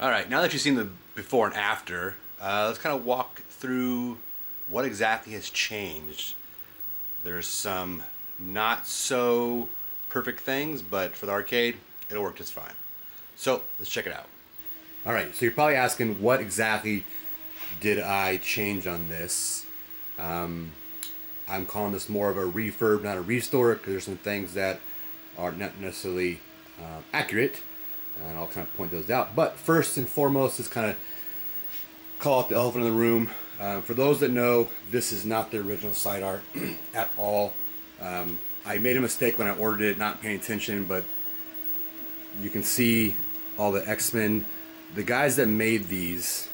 All right, now that you've seen the before and after, let's kind of walk through what exactly has changed. There's some not so perfect things, but for the arcade, it'll work just fine. So let's check it out. All right, so you're probably asking what exactly did I change on this? I'm calling this more of a refurb, not a restore, because there's some things that are not necessarily accurate, and I'll kind of point those out. But first and foremost is kind of call it the elephant in the room. For those that know, this is not the original side art at all. I made a mistake when I ordered it, not paying attention, but you can see all the X-Men. The guys that made these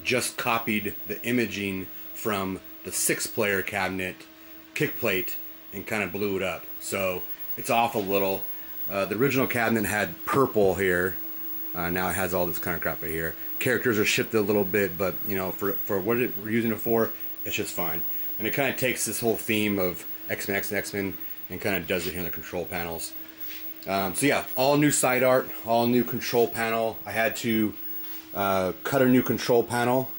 just copied the imaging from the 6-player cabinet kick plate and kind of blew it up. So it's off a little. The original cabinet had purple here. Now it has all this kind of crap right here. Characters are shifted a little bit, but you know, for what we're using it for, it's just fine. And it kind of takes this whole theme of X-Men, X-Men, X-Men, and kind of does it here in the control panels. So yeah, all new side art, all new control panel. I had to cut a new control panel.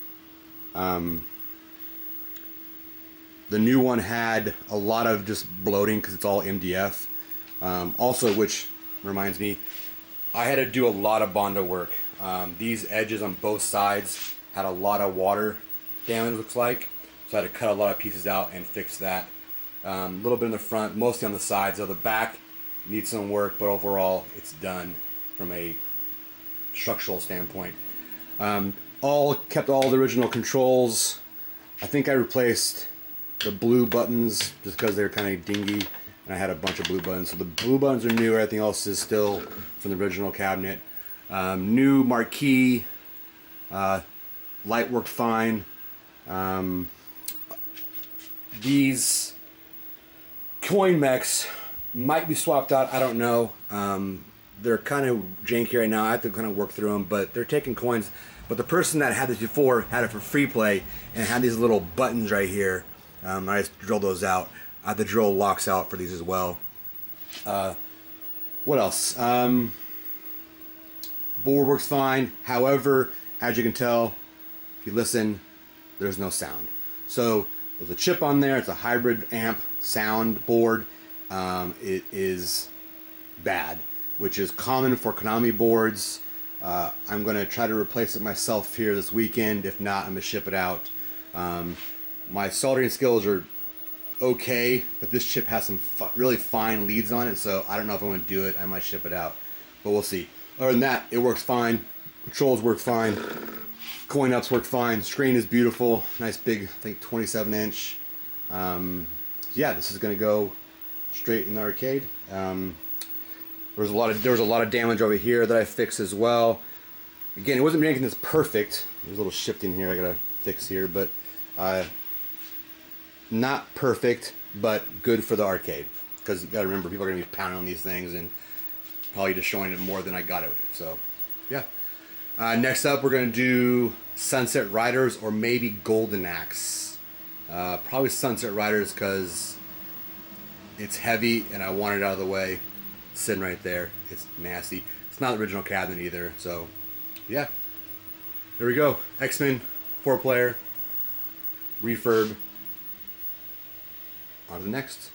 The new one had a lot of just bloating because it's all MDF. Also, which reminds me, I had to do a lot of bondo work. These edges on both sides had a lot of water damage, looks like. So I had to cut a lot of pieces out and fix that. A little bit in the front, mostly on the sides. So the back needs some work, but overall it's done from a structural standpoint. Kept all the original controls. I think I replaced the blue buttons just because they're kind of dingy, and I had a bunch of blue buttons. So the blue buttons are new. Everything else is still from the original cabinet. New marquee. Light worked fine. These coin mechs might be swapped out. I don't know. They're kind of janky right now. I have to kind of work through them, but they're taking coins. But the person that had this before had it for free play and had these little buttons right here. I just drilled those out. I have to drill locks out for these as well. What else? Board works fine. However, as you can tell, if you listen, there's no sound. So there's a chip on there. It's a hybrid amp sound board. It is bad, which is common for Konami boards. I'm going to try to replace it myself here this weekend. If not, I'm going to ship it out. My soldering skills are okay, but this chip has some really fine leads on it, so I don't know if I'm going to do it. I might ship it out, but we'll see. Other than that, it works fine. Controls work fine. Coin ups work fine. Screen is beautiful. Nice big, I think 27-inch. Yeah, this is going to go straight in the arcade. There was a lot of damage over here that I fixed as well. Again, it wasn't making this perfect. There's a little shifting here I gotta fix here, but not perfect, but good for the arcade. Because you gotta remember, people are gonna be pounding on these things and probably destroying it more than I got it. So, yeah. Next up, we're gonna do Sunset Riders or maybe Golden Axe. Probably Sunset Riders because it's heavy and I want it out of the way. It's sitting right there. It's nasty. It's not the original cabinet either. So, yeah. There we go. X-Men, 4-player, refurb. On to the next.